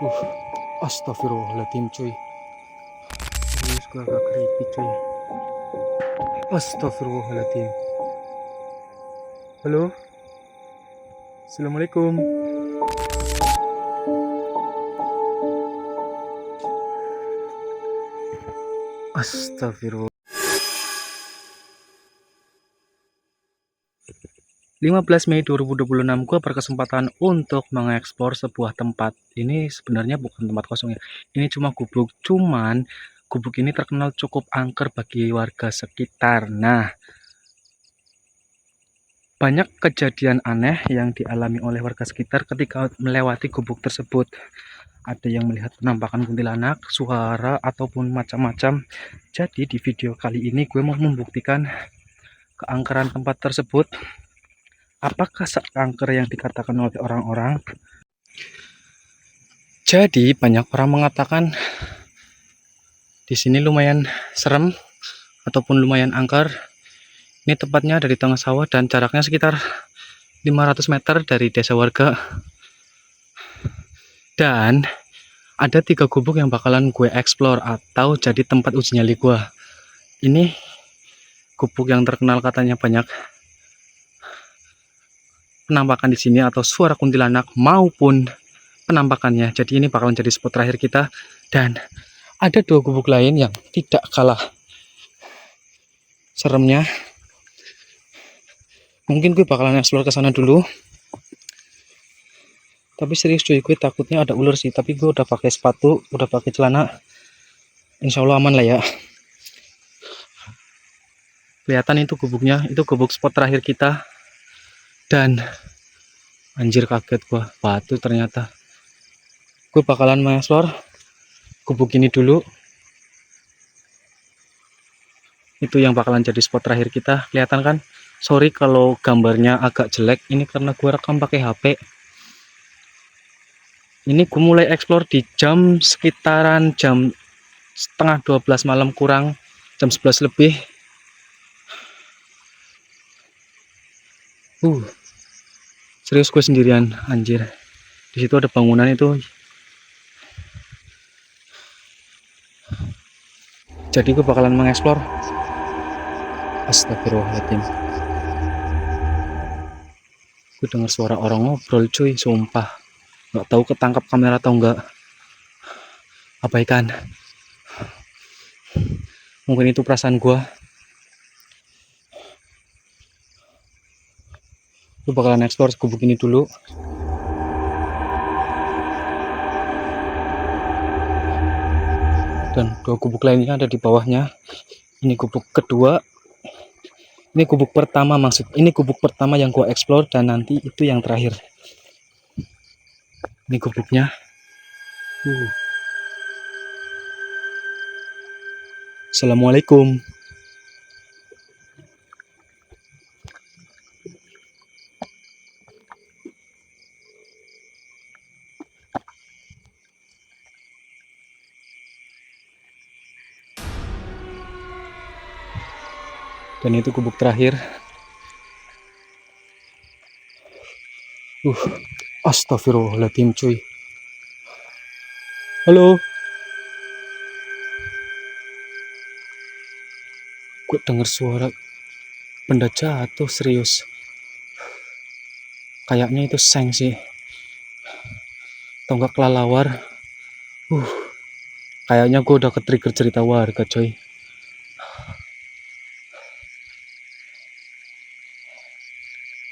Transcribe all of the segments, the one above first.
Uh, Astagfirullahaladzim cuy. Serius gue agak creepy cuy. Astagfirullahaladzim. Halo. Assalamualaikum. Astagfirullah. 15 Mei 2026 gue berkesempatan untuk mengeksplor sebuah tempat. Ini sebenarnya bukan tempat kosong ya. Ini cuma gubuk. Cuman gubuk ini terkenal cukup angker bagi warga sekitar. Nah, banyak kejadian aneh yang dialami oleh warga sekitar ketika melewati gubuk tersebut. Ada yang melihat penampakan kuntilanak, suara, ataupun macam-macam. Jadi di video kali ini gue mau membuktikan keangkeran tempat tersebut. Apakah seangker yang dikatakan oleh orang-orang? Jadi banyak orang mengatakan di sini lumayan serem ataupun lumayan angker. Ini tempatnya ada di tengah sawah dan jaraknya sekitar 500 meter dari desa warga. Dan ada 3 gubuk yang bakalan gue explore atau jadi tempat uji nyali gue. Ini gubuk yang terkenal katanya banyak penampakan di sini atau suara kuntilanak maupun penampakannya. Jadi ini bakalan jadi spot terakhir kita. Dan ada 2 gubuk lain yang tidak kalah seremnya. Mungkin gue bakalan explore ke sana dulu. Tapi serius cuy, gue takutnya ada ular sih. Tapi gue udah pakai sepatu, udah pakai celana. Insya Allah aman lah ya. Kelihatan itu gubuknya, itu gubuk spot terakhir kita. Dan anjir kaget gue, batu ternyata. Gue bakalan mengeksplor gubuk ini dulu. Itu yang bakalan jadi spot terakhir kita. Kelihatan kan? Sorry kalau gambarnya agak jelek. Ini karena gue rekam pakai HP. Ini gue mulai explore di jam sekitaran jam setengah 12 malam kurang, jam 11 lebih. Serius gue sendirian, anjir. Di situ ada bangunan itu. Jadi gue bakalan mengeksplor. Astagfirullahaladzim. Gue dengar suara orang ngobrol cuy, sumpah. Gak tahu ketangkap kamera atau enggak. Abaikan. Mungkin itu perasaan gue. Gue bakalan explore gubuk ini dulu. Dan 2 gubuk lainnya ada di bawahnya. Ini gubuk kedua. Ini gubuk pertama ini gubuk pertama yang gue explore dan nanti itu yang terakhir. Ini gubuknya. Assalamualaikum. Dan itu gubuk terakhir. Astagfirullahaladzim cuy. Halo. Gue denger suara benda jatuh, serius. Kayaknya itu seng sih. Atau enggak kelelawar. Kayaknya gue udah ke-trigger cerita warga coy.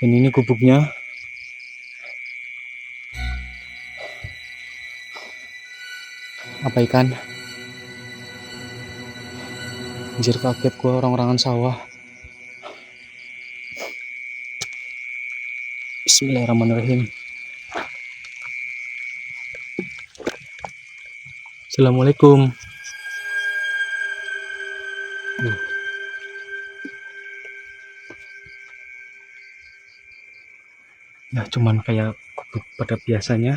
Dan ini gubuknya. Abaikan. Anjir kaget gue, orang-orangan sawah. Bismillahirrahmanirrahim. Assalamualaikum. Ya cuman kayak gubuk pada biasanya.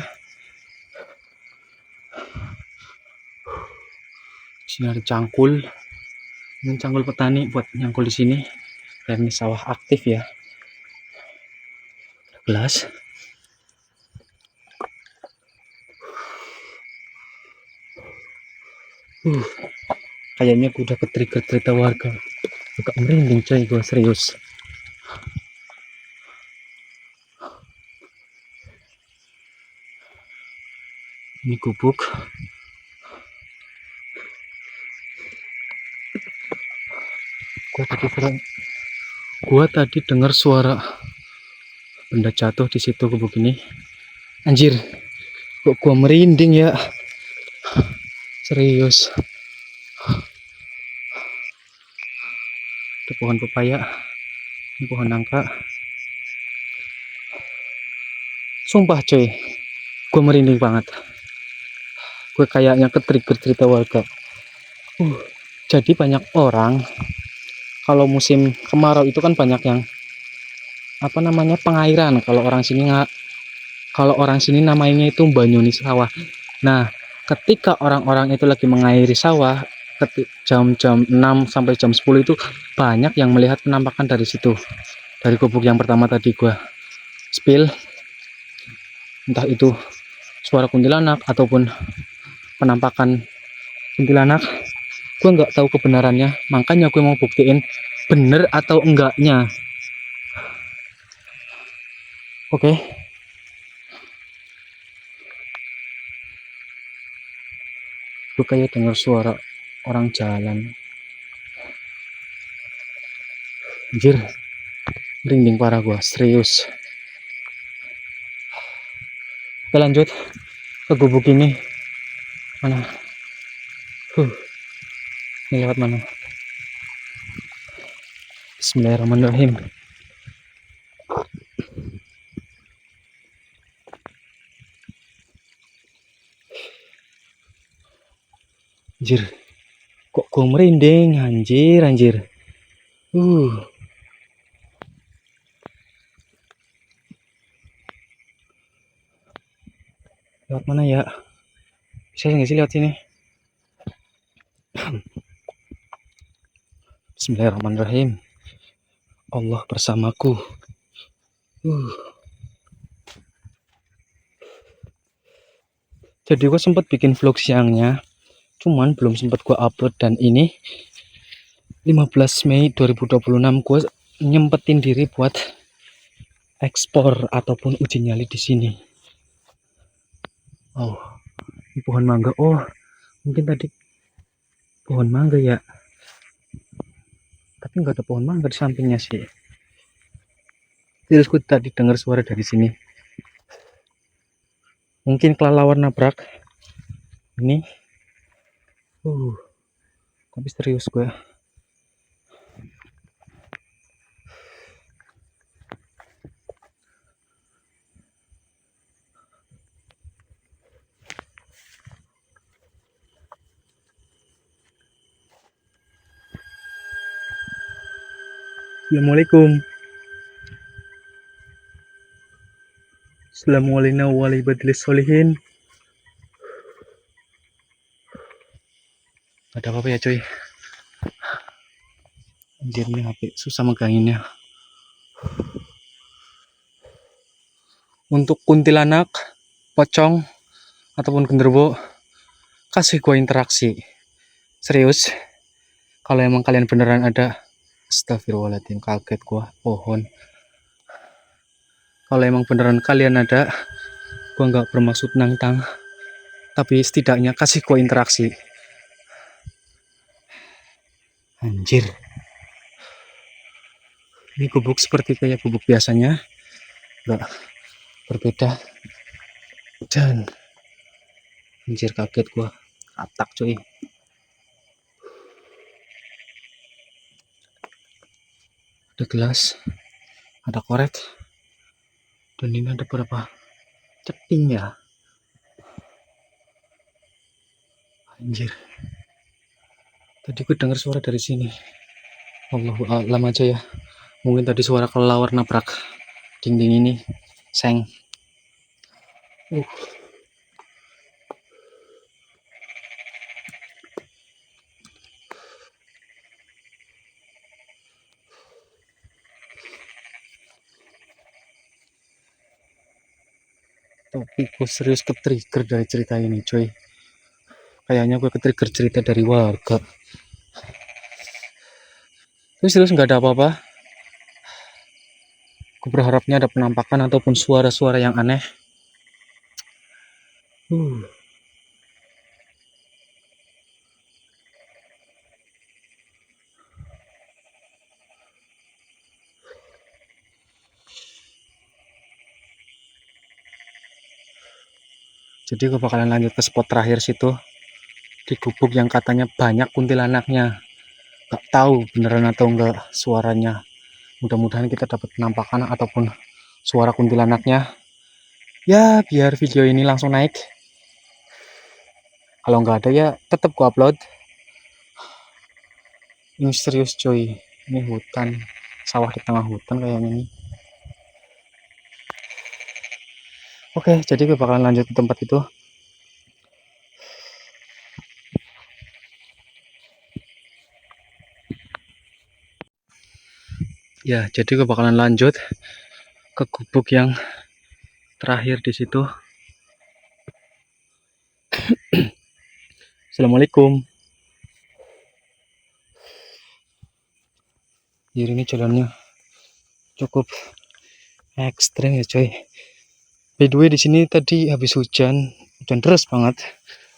Di sini ada cangkul. Ini cangkul petani buat nyangkul di sini. Dan ini sawah aktif ya. Gelas. Uh, Kayaknya gue udah ke-trigger cerita warga. Agak merinding coy, gue serius. Ini gubuk. Gua tadi dengar suara benda jatuh di situ gubuk ini. Anjir, kok gua merinding ya? Serius. Itu pohon pepaya, ini pohon nangka. Sumpah coy, gua merinding banget. Gue kayaknya ke-trigger cerita warga. Jadi banyak orang kalau musim kemarau itu kan banyak yang apa namanya pengairan. Kalau orang sini namanya itu banyuni sawah. Nah, ketika orang-orang itu lagi mengairi sawah, jam-jam 6 sampai jam 10 itu banyak yang melihat penampakan dari situ. Dari gubuk yang pertama tadi gua spill, entah itu suara kuntilanak ataupun penampakan kuntilanak, gue nggak tahu kebenarannya, makanya gue mau buktiin bener atau enggaknya. Oke. Gue kayak dengar suara orang jalan. Anjir, merinding parah gue, serius. Oke, lanjut ke gubuk ini. Mana? Ini lewat mana? Bismillahirrahmanirrahim. Anjir, kok gue merinding, anjir. Lewat mana ya? Bisa nggak sih lewat sini? Bismillahirrahmanirrahim. Allah bersamaku. Jadi gue sempat bikin vlog siangnya, cuman belum sempat gue upload, dan ini 15 Mei 2026 gue nyempetin diri buat ekspor ataupun uji nyali di sini. Oh, ini pohon mangga. Oh, mungkin tadi pohon mangga ya. Tapi nggak ada pohon mangga di sampingnya sih. Terus gue tadi dengar suara dari sini. Mungkin kelelawar nabrak. Ini. Tapi serius gue. Assalamualaikum. Assalamualaikum warahmatullahi wabarakatuh. Ada apa ya coy? Anjir, nih HP susah meganginnya. Untuk kuntilanak, pocong, ataupun genderuwo, kasih gue interaksi. Serius, kalau emang kalian beneran ada, astagfirullahaladzim, kaget gue, pohon. Kalau emang beneran kalian ada, gue nggak bermaksud nantang, tapi setidaknya kasih gue interaksi. Anjir, ini gubuk seperti kayak gubuk biasanya, nggak berbeda. Dan anjir, kaget gue, katak cuy. Ada gelas, ada korek, dan ini ada berapa ceting ya. Anjir, tadi gue dengar suara dari sini. Allahu a'lam aja ya, mungkin tadi suara kelelawar nabrak dinding ini, seng. Tapi gue serius ke-trigger dari cerita ini coy. Kayaknya gue ketrigger cerita dari warga. Terus nggak ada apa-apa. Gue berharapnya ada penampakan ataupun suara-suara yang aneh. Jadi gue bakalan lanjut ke spot terakhir situ, di gubuk yang katanya banyak kuntilanaknya. Gak tahu beneran atau enggak suaranya. Mudah-mudahan kita dapat penampakan ataupun suara kuntilanaknya. Ya biar video ini langsung naik. Kalau nggak ada ya tetap gue upload. Ini serius coy. Ini hutan, sawah di tengah hutan kayaknya ini. Oke, jadi gue bakalan lanjut ke tempat itu. Ya, jadi gue bakalan lanjut ke gubuk yang terakhir di situ. Assalamualaikum. Jadi ini jalannya cukup ekstrim ya coy. By the way di sini tadi habis hujan deras banget,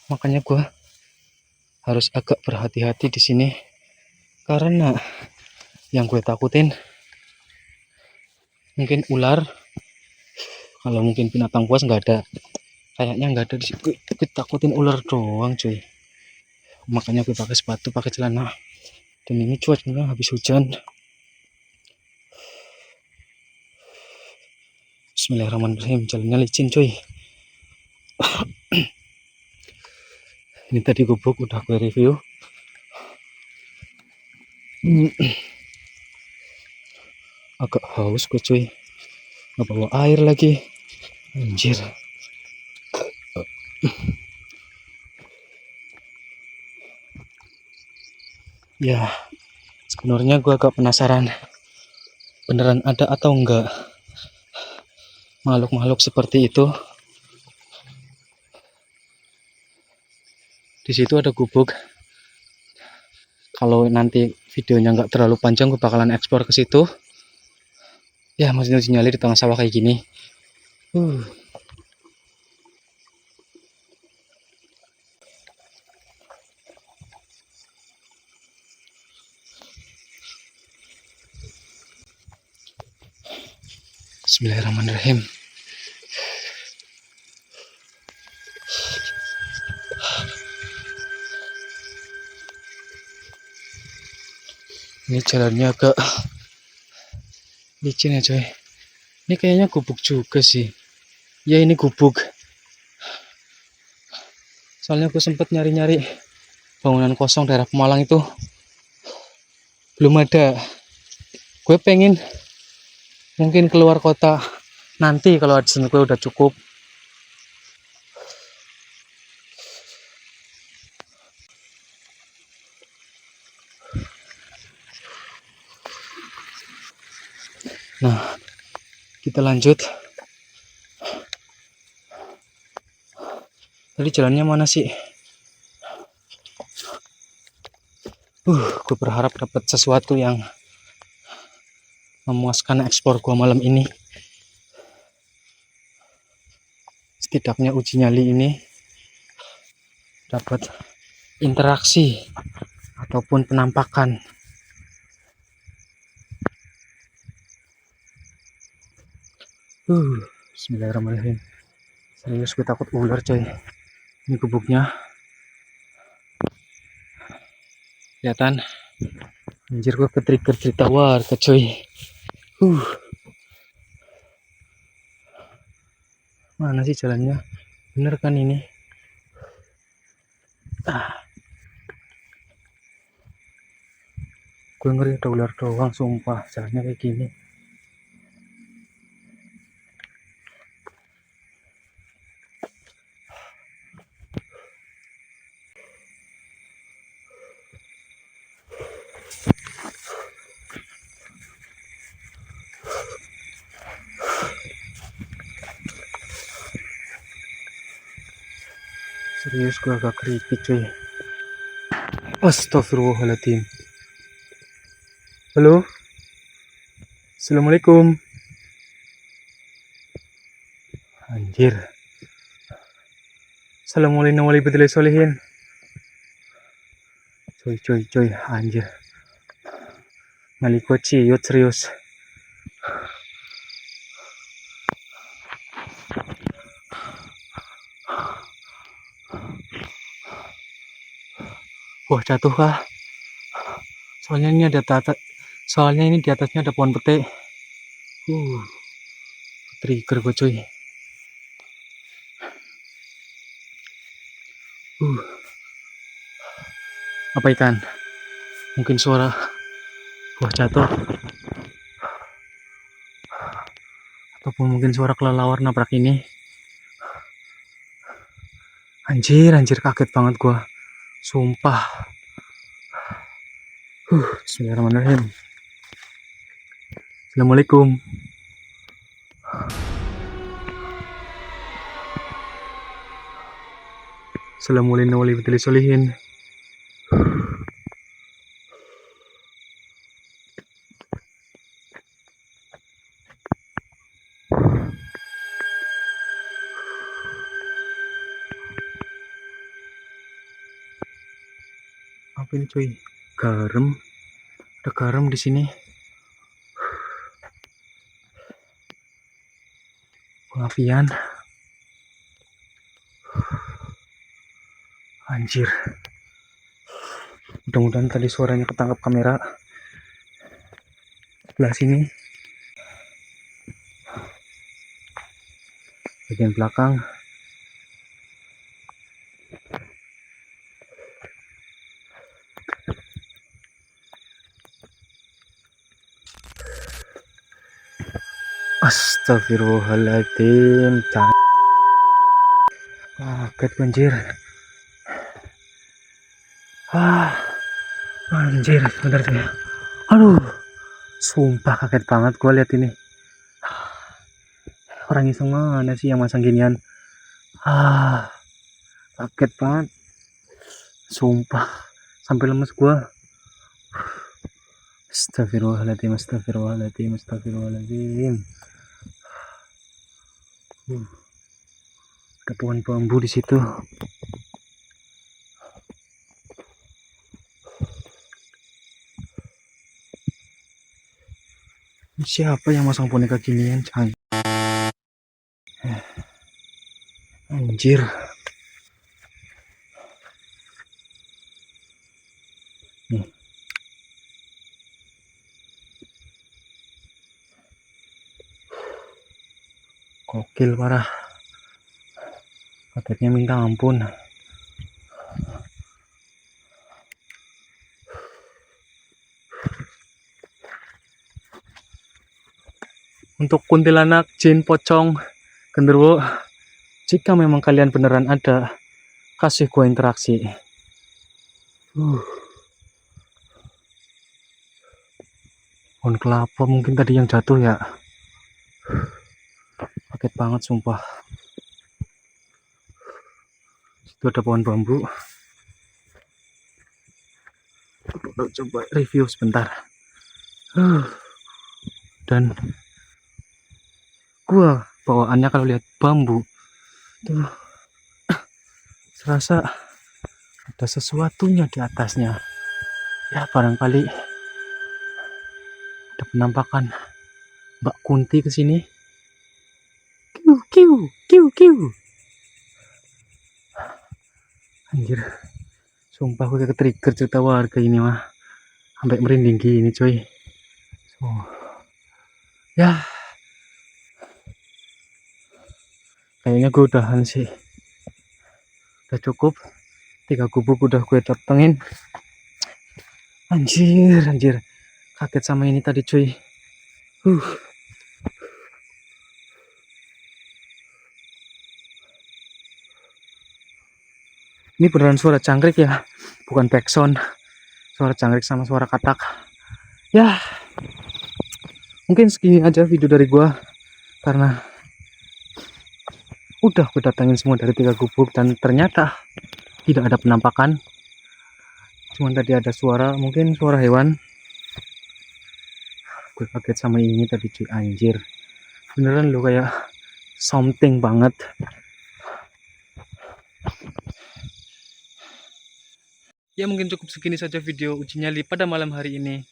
makanya gue harus agak berhati-hati di sini karena yang gue takutin mungkin ular. Kalau mungkin binatang buas nggak ada, kayaknya nggak ada di situ. Gue takutin ular doang cuy, makanya gue pakai sepatu, pakai celana. Dan ini cuacanya habis hujan. Bismillahirrahmanirrahim. Jalannya licin cuy. Ini tadi gubuk udah gue review. Agak haus gue cuy, nggak bawa air lagi, anjir. Ya sebenarnya gue agak penasaran beneran ada atau enggak makhluk-makhluk seperti itu. Di situ ada gubuk. Kalau nanti videonya nggak terlalu panjang, gue bakalan eksplor ke situ. Ya masih nyali di tengah sawah kayak gini. Bismillahirrahmanirrahim. Ini jalannya agak licin ya coy. Ini kayaknya gubuk juga sih. Ya ini gubuk. Soalnya gue sempet nyari-nyari bangunan kosong daerah Pemalang itu belum ada. Gue pengen mungkin keluar kota nanti kalau AdSense gue udah cukup. Nah, kita lanjut. Tadi jalannya mana sih? Gue berharap dapat sesuatu yang memuaskan ekspor gua malam ini. Setidaknya uji nyali ini dapat interaksi ataupun penampakan. Bismillahirrahmanirrahim. Serius gue takut ular coy. Ini gubuknya. Kelihatan. Anjir gue ketrigger cerita warga coy. Mana sih jalannya? Bener kan ini? Gue ngeri ada ular doang sumpah. Jalannya kayak gini. Serius gue agak keripik cuy. Astagfirullahaladzim. Halo. Assalamualaikum. Anjir. Assalamualaikum warahmatullahi wabarakatuh. Cuy, anjir. Ngali gue ciut serius. Wah, jatuh kah? Soalnya ini di atasnya ada pohon pete. Trigger gue cuy. Apa ikan? Mungkin suara buah jatuh. Ataupun mungkin suara kelelawar nabrak ini. Anjir, kaget banget gua. Sumpah. Bismillahirrahmanirrahim. Assalamualaikum. Assalamualaikum warahmatullahi wabarakatuh. Apa ini cuy? Garam. Ada garam di sini. Pengapian. Anjir. Mudah-mudahan tadi suaranya ketangkap kamera. Sebelah sini. Bagian belakang. Astagfirullahaladzim. Kaget banjir. Anjir, sebentar saya. Aduh, sumpah kaget banget gue lihat ini. Orang iseng mana sih yang masang ginian? Kaget banget. Sumpah, sampai lemes gue. Astagfirullahaladzim. Ada pohon bambu di situ. Siapa yang masang boneka ginian, Cang? Anjir. Nih. Gokil parah. Kagetnya minta ampun. Untuk kuntilanak, jin, pocong, genderuwo, jika memang kalian beneran ada, kasih gua interaksi. Pohon kelapa mungkin tadi yang jatuh ya. Kaget banget sumpah. Itu ada pohon bambu. Coba review sebentar. Dan gua bawaannya kalau lihat bambu tuh serasa ada sesuatunya di atasnya. Ya barangkali ada penampakan Mbak Kunti ke sini. Kiu. Anjir. Sumpah gue kayak trigger cerita warga ini mah. Sampai merinding gini coy. Ya. Kayaknya gue udahan sih. Udah cukup. 3 gubuk udah gue datengin. Anjir. Kaget sama ini tadi cuy. Ini beneran suara jangkrik ya, bukan backsound. Suara jangkrik sama suara katak. Ya, mungkin segini aja video dari gua, karena udah gue datangin semua dari 3 gubuk dan ternyata tidak ada penampakan. Cuman tadi ada suara, mungkin suara hewan. Gue kaget sama ini tadi cuy, anjir. Beneran lo kayak something banget. Ya mungkin cukup segini saja video uji nyali pada malam hari ini.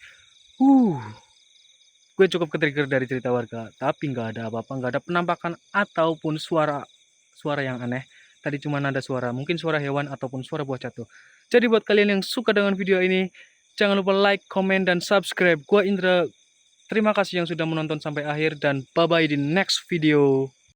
Gue cukup ketrigger dari cerita warga, tapi nggak ada apa-apa, nggak ada penampakan ataupun suara yang aneh. Tadi cuma ada suara, mungkin suara hewan ataupun suara buah jatuh. Jadi buat kalian yang suka dengan video ini, jangan lupa like, comment, dan subscribe. Gue Indra, terima kasih yang sudah menonton sampai akhir, dan bye-bye di next video.